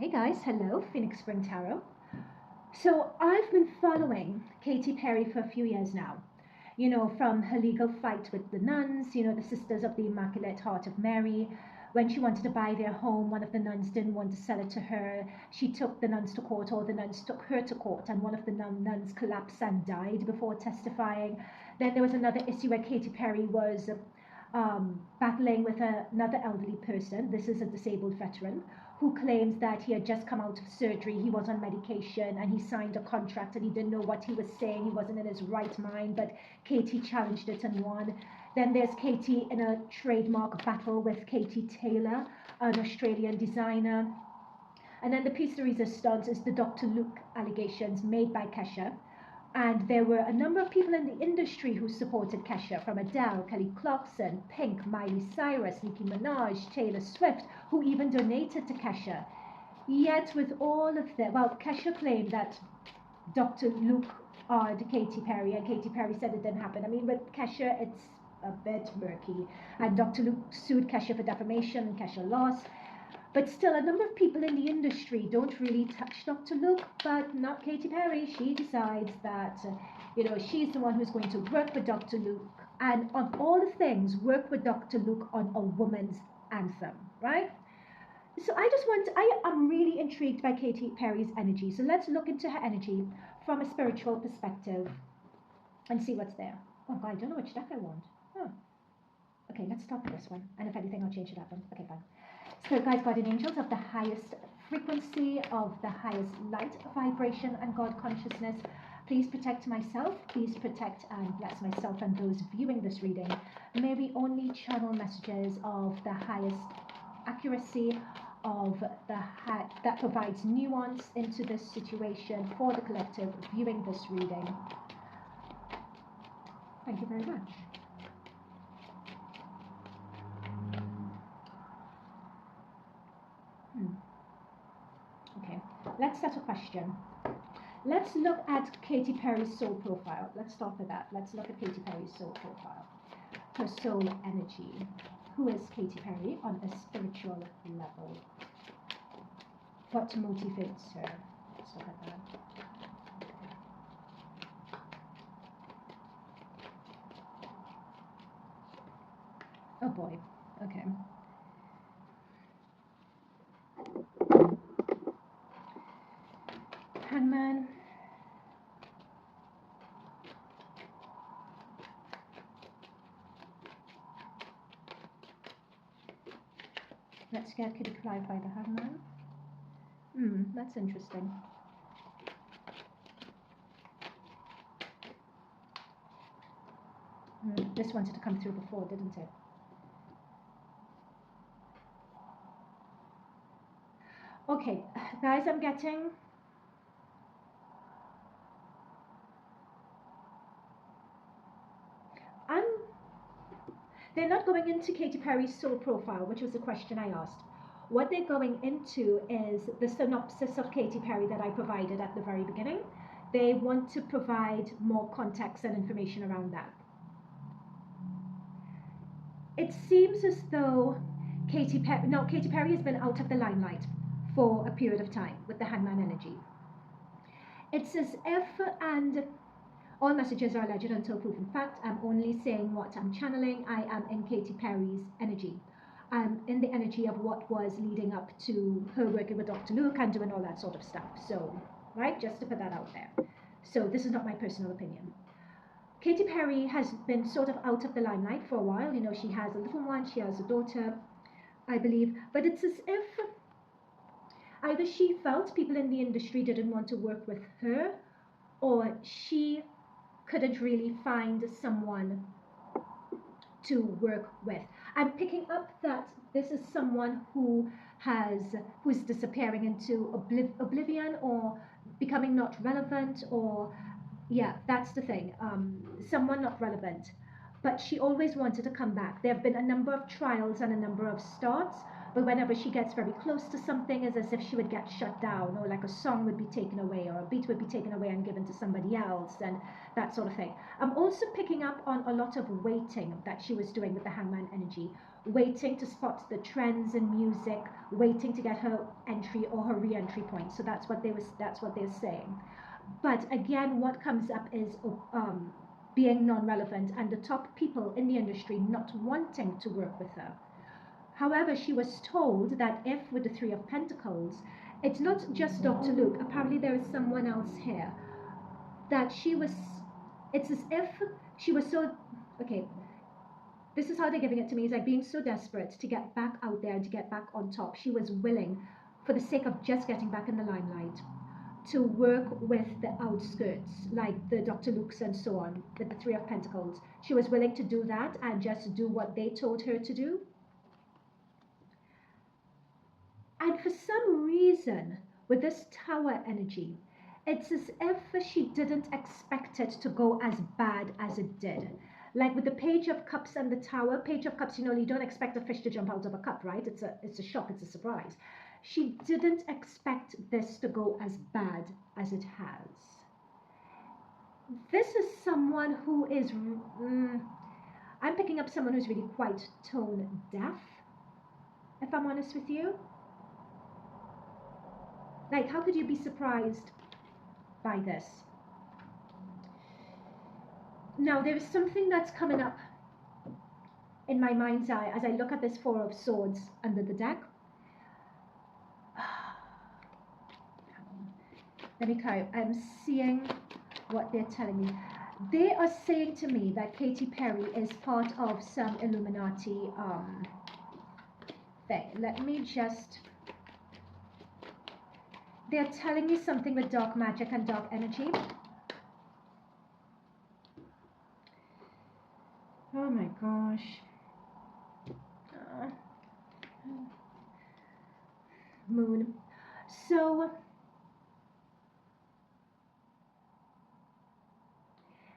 Hey guys, hello, Phoenix Spring Tarot. So I've been following Katy Perry for a few years now. You know, from her legal fight with the nuns, the Sisters of the Immaculate Heart of Mary. When she wanted to buy their home, one of the nuns didn't want to sell it to her. She took the nuns to court, or the nuns took her to court, and one of the nuns collapsed and died before testifying. Then there was another issue where Katy Perry was battling with another elderly person. This is a disabled veteran who claims that he had just come out of surgery, he was on medication, and he signed a contract and he didn't know what he was saying, he wasn't in his right mind, but Katy challenged it and won. Then there's Katy in a trademark battle with Katy Taylor, an Australian designer. And then the piece de resistance is the Dr. Luke allegations made by Kesha. And there were a number of people in the industry who supported Kesha, from Adele, Kelly Clarkson, Pink, Miley Cyrus, Nicki Minaj, Taylor Swift, who even donated to Kesha. Yet with all of that, well, Kesha claimed that Dr. Luke odd Katy Perry, and Katy Perry said it didn't happen. I mean, with Kesha, it's a bit murky. And Dr. Luke sued Kesha for defamation, and Kesha lost. But still, a number of people in the industry don't really touch Dr. Luke, but not Katy Perry. She decides that, she's the one who's going to work with Dr. Luke, and on all the things, work with Dr. Luke on a woman's anthem, right? So I am really intrigued by Katy Perry's energy. So let's look into her energy from a spiritual perspective and see what's there. Oh God, I don't know which deck I want. Oh. Okay, let's start with this one. And if anything, I'll change it up. Okay, fine. Spirit guides, guardian angels of the highest frequency, of the highest light vibration and God consciousness, please protect myself, please protect and bless myself and those viewing this reading. May we only channel messages of the highest accuracy, that provides nuance into this situation for the collective viewing this reading. Thank you very much. Okay, let's set a question. Let's look at Katy Perry's soul profile. Let's start with that. Let's look at Katy Perry's soul profile. Her soul energy. Who is Katy Perry on a spiritual level? What motivates her? Let's look at that. Oh boy. Okay. Hangman. Let's get Kitty clarify the Hangman. That's interesting. This wanted to come through before, didn't it? Okay, guys, I'm getting... They're not going into Katy Perry's soul profile, which was the question I asked. What they're going into is the synopsis of Katy Perry that I provided at the very beginning. They want to provide more context and information around that. It seems as though Katy Perry has been out of the limelight for a period of time with the Hangman energy. It's as if, and all messages are alleged until proven fact. I'm only saying what I'm channeling. I am in Katy Perry's energy. I'm in the energy of what was leading up to her working with Dr. Luke and doing all that sort of stuff. So, right, just to put that out there. So this is not my personal opinion. Katy Perry has been sort of out of the limelight for a while. She has a little one, she has a daughter, I believe. But it's as if either she felt people in the industry didn't want to work with her, or she couldn't really find someone to work with. I'm picking up that this is someone who's disappearing into oblivion, or becoming not relevant, or yeah, that's the thing. Someone not relevant, but she always wanted to come back. There have been a number of trials and a number of starts, but whenever she gets very close to something, it's as if she would get shut down, or like a song would be taken away, or a beat would be taken away and given to somebody else, and that sort of thing. I'm also picking up on a lot of waiting that she was doing with the Hangman energy, waiting to spot the trends in music, waiting to get her entry or her re-entry point. So that's what they're saying. But again, what comes up is being non-relevant and the top people in the industry not wanting to work with her. However, she was told that if with the Three of Pentacles, it's not just Dr. Luke, apparently there is someone else here, that it's as if she was so, okay, this is how they're giving it to me, is like being so desperate to get back out there, to get back on top. She was willing, for the sake of just getting back in the limelight, to work with the outskirts, like the Dr. Luke's and so on, with the Three of Pentacles. She was willing to do that and just do what they told her to do. And for some reason, with this Tower energy, it's as if she didn't expect it to go as bad as it did. Like with the Page of Cups and the Tower, Page of Cups, you know, you don't expect a fish to jump out of a cup, right? It's a shock, it's a surprise. She didn't expect this to go as bad as it has. This is someone who is, I'm picking up someone who's really quite tone deaf, if I'm honest with you. Like, how could you be surprised by this? Now, there is something that's coming up in my mind's eye as I look at this Four of Swords under the deck. Let me carry. I'm seeing what they're telling me. They are saying to me that Katy Perry is part of some Illuminati thing. Let me just... They're telling me something with dark magic and dark energy. Oh my gosh. Moon. So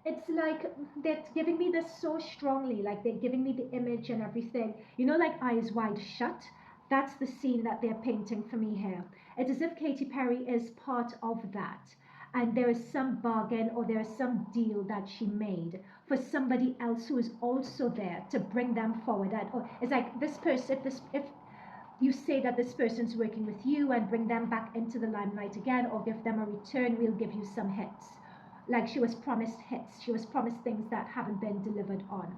it's like they're giving me this so strongly, like they're giving me the image and everything. You know, like Eyes Wide Shut? That's the scene that they're painting for me here. It's as if Katy Perry is part of that. And there is some bargain or there is some deal that she made for somebody else who is also there to bring them forward. Or it's like this person, if you say that this person's working with you and bring them back into the limelight again or give them a return, we'll give you some hits. Like she was promised hits. She was promised things that haven't been delivered on.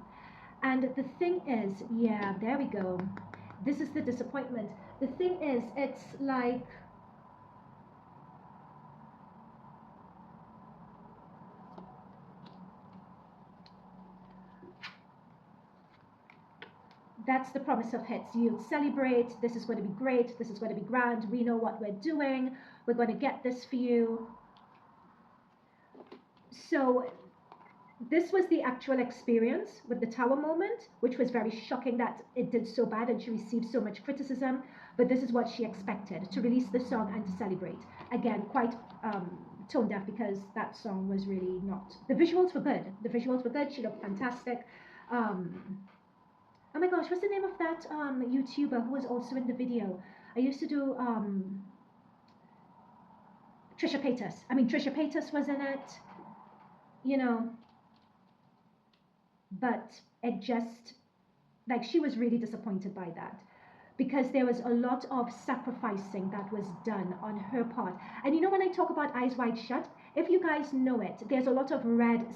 And the thing is, yeah, there we go. This is the disappointment. The thing is, it's like... That's the promise of hits. You'll celebrate. This is going to be great. This is going to be grand. We know what we're doing. We're going to get this for you. So this was the actual experience with the Tower moment, which was very shocking that it did so bad and she received so much criticism. But this is what she expected, to release the song and to celebrate. Again, quite tone deaf because that song was really not... The visuals were good. The visuals were good. She looked fantastic. Oh my gosh, what's the name of that YouTuber who was also in the video? I used to do Trisha Paytas. I mean, Trisha Paytas was in it, you know. But it just, like, she was really disappointed by that. Because there was a lot of sacrificing that was done on her part. And you know, when I talk about Eyes Wide Shut, if you guys know it, there's a lot of red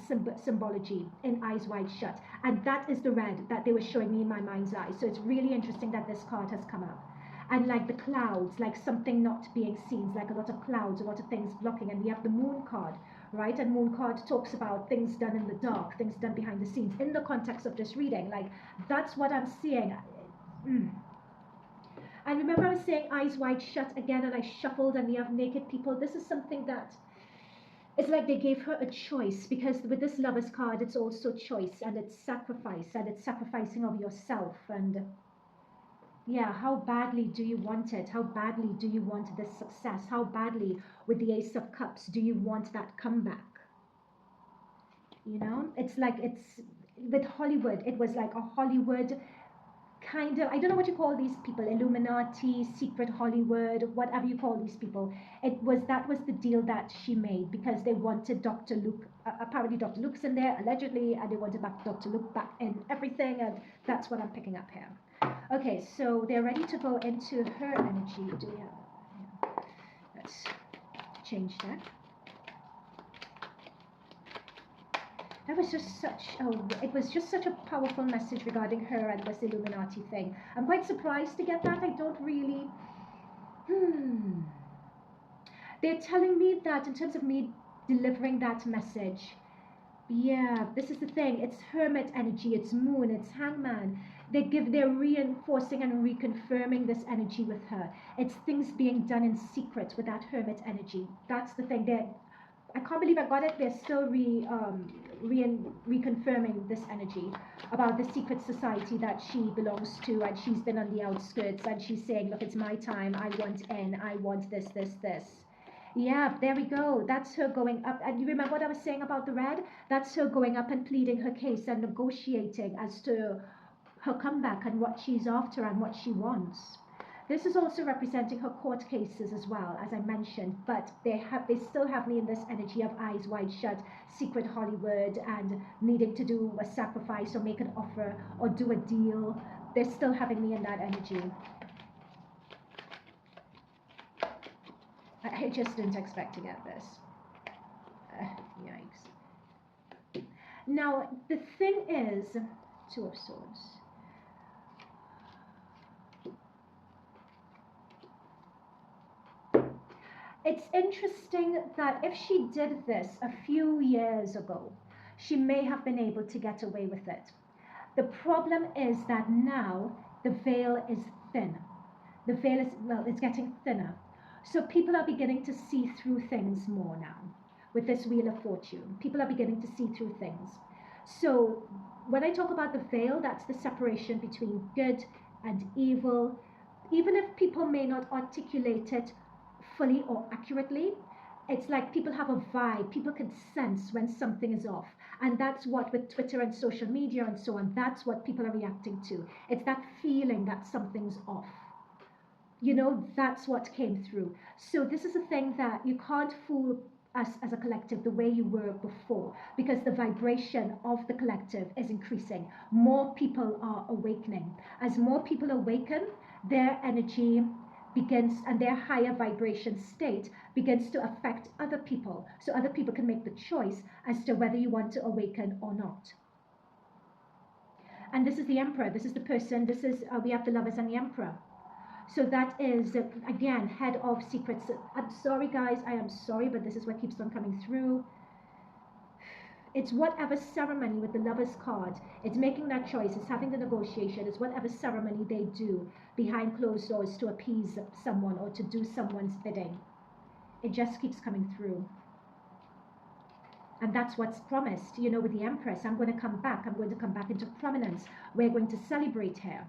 symbology in Eyes Wide Shut. And that is the red that they were showing me in my mind's eye. So it's really interesting that this card has come up. And like the clouds, like something not being seen, like a lot of clouds, a lot of things blocking. And we have the Moon card, right? And Moon card talks about things done in the dark, things done behind the scenes. In the context of this reading, like that's what I'm seeing. And remember I was saying Eyes Wide Shut again, and I shuffled, and we have naked people. This is something that it's like they gave her a choice, because with this Lover's card, it's also choice, and it's sacrifice, and it's sacrificing of yourself. And yeah, how badly do you want it? How badly do you want this success? How badly, with the Ace of Cups, do you want that comeback? You know, it's like, it's with Hollywood, it was like a Hollywood kind of, I don't know what you call these people, Illuminati, secret Hollywood, whatever you call these people. That was the deal that she made, because they wanted Dr. Luke, apparently Dr. Luke's in there, allegedly, and they wanted Dr. Luke back in everything, and that's what I'm picking up here. Okay, so they're ready to go into her energy. Do we have? Yeah. Let's change that. That was just it was just such a powerful message regarding her and this Illuminati thing. I'm quite surprised to get that. I don't really. They're telling me that in terms of me delivering that message. Yeah, this is the thing. It's hermit energy, it's moon, it's hangman. They're reinforcing and reconfirming this energy with her. It's things being done in secret with that hermit energy. That's the thing. I can't believe I got it. They're still reconfirming this energy about the secret society that she belongs to, and she's been on the outskirts, and she's saying, look, it's my time. I want in. I want this, this, this. Yeah, there we go. That's her going up. And you remember what I was saying about the red? That's her going up and pleading her case and negotiating as to her comeback and what she's after and what she wants. This is also representing her court cases as well, as I mentioned, but they still have me in this energy of eyes wide shut, secret Hollywood, and needing to do a sacrifice or make an offer or do a deal. They're still having me in that energy. I just didn't expect to get this. Yikes. Now, the thing is, Two of Swords. It's interesting that if she did this a few years ago, she may have been able to get away with it. The problem is that now the veil is thin. The veil is, well, it's getting thinner. So people are beginning to see through things more now with this Wheel of Fortune. People are beginning to see through things. So when I talk about the veil, that's the separation between good and evil. Even if people may not articulate it fully or accurately, it's like people have a vibe. People can sense when something is off. And that's what, with Twitter and social media and so on, that's what people are reacting to. It's that feeling that something's off. You know, that's what came through. So this is a thing that you can't fool us as a collective the way you were before, because the vibration of the collective is increasing. More people are awakening. As more people awaken, their energy begins, and their higher vibration state begins to affect other people, so other people can make the choice as to whether you want to awaken or not. And this is the Emperor. This is the person. This is we have the Lovers and the Emperor. So that is, again, head of secrets. I'm sorry, guys. I am sorry, but this is what keeps on coming through. It's whatever ceremony with the Lover's card. It's making that choice. It's having the negotiation. It's whatever ceremony they do behind closed doors to appease someone or to do someone's bidding. It just keeps coming through. And that's what's promised, you know, with the Empress. I'm going to come back. I'm going to come back into prominence. We're going to celebrate her.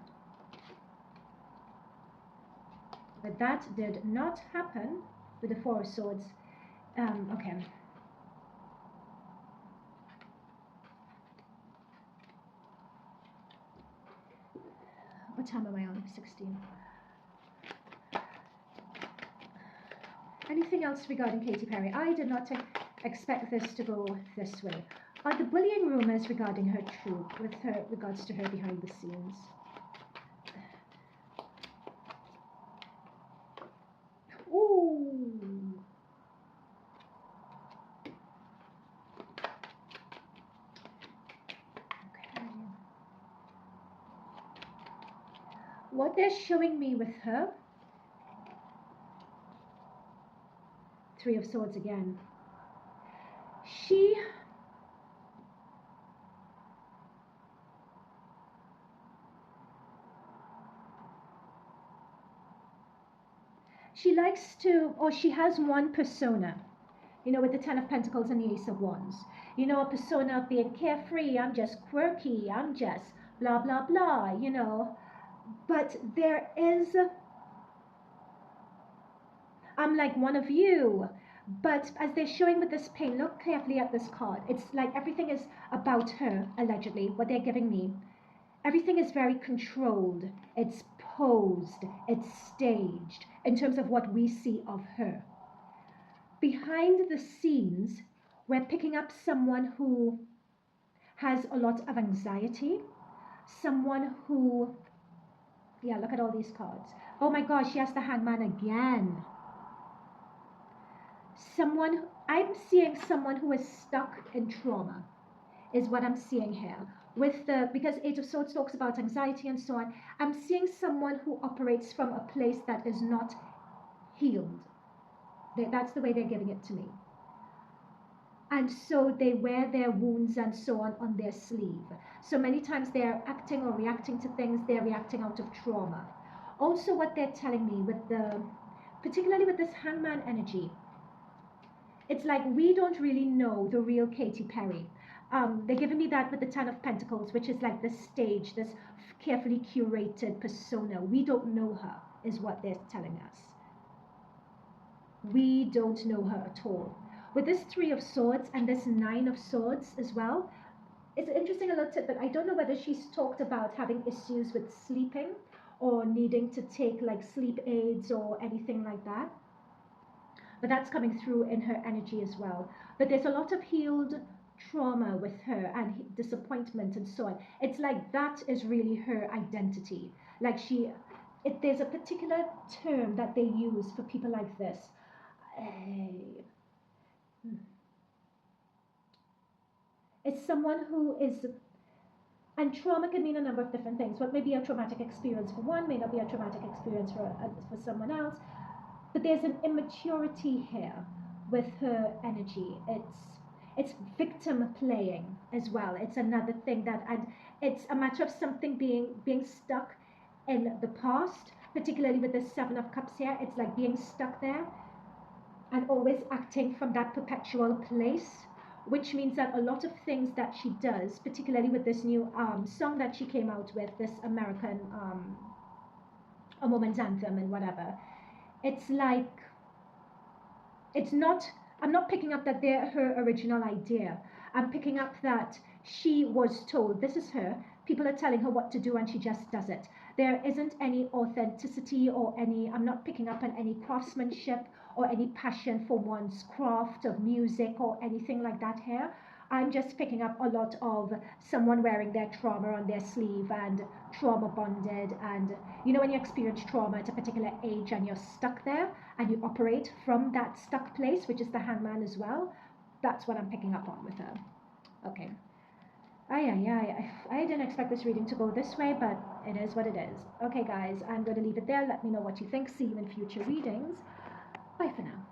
But that did not happen with the Four of Swords. Okay. What time am I on? 16. Anything else regarding Katy Perry? I did not expect this to go this way. Are the bullying rumors regarding her true with her regards to her behind the scenes? Ooh. Okay. What they're showing me with her, Three of Swords again. She likes to, or she has one persona, you know, with the Ten of Pentacles and the Ace of Wands. You know, a persona of being carefree, I'm just quirky, I'm just blah, blah, blah, you know. But there is, I'm like one of you. But as they're showing with this pain, look carefully at this card. It's like everything is about her, allegedly, what they're giving me. Everything is very controlled. It's posed. It's staged in terms of what we see of her. Behind the scenes, we're picking up someone who has a lot of anxiety, someone who Yeah, look at all these cards. Oh my gosh, she has the Hangman again. I'm seeing someone who is stuck in trauma, is what I'm seeing here. Because Eight of Swords talks about anxiety and so on, I'm seeing someone who operates from a place that is not healed. That's the way they're giving it to me. And so they wear their wounds and so on their sleeve. So many times they're acting or reacting to things, they're reacting out of trauma. Also, what they're telling me particularly with this Hangman energy, it's like we don't really know the real Katy Perry. They're giving me that with the Ten of Pentacles, which is like this stage, this carefully curated persona. We don't know her, is what they're telling us. We don't know her at all. With this Three of Swords and this Nine of Swords as well, it's interesting a little tidbit. I don't know whether she's talked about having issues with sleeping or needing to take like sleep aids or anything like that. But that's coming through in her energy as well. But there's a lot of healed trauma with her and disappointment and so on. It's like that is really her identity. Like there's a particular term that they use for people like this. It's someone who is, and trauma can mean a number of different things. What may be a traumatic experience for one may not be a traumatic experience for someone else. But there's an immaturity here with her energy. It's victim playing as well. It's another thing and it's a matter of something being stuck in the past, particularly with the Seven of Cups here. It's like being stuck there and always acting from that perpetual place, which means that a lot of things that she does, particularly with this new song that she came out with, this American A Woman's Anthem and whatever, it's like, I'm not picking up that they're her original idea. I'm picking up that she was told, this is her, people are telling her what to do and she just does it. There isn't any authenticity or I'm not picking up on any craftsmanship or any passion for one's craft of music or anything like that here. I'm just picking up a lot of someone wearing their trauma on their sleeve and trauma bonded. And when you experience trauma at a particular age and you're stuck there and you operate from that stuck place, which is the Hangman as well, that's what I'm picking up on with her. Okay. I didn't expect this reading to go this way, but it is what it is. Okay, guys, I'm going to leave it there. Let me know what you think. See you in future readings. Bye for now.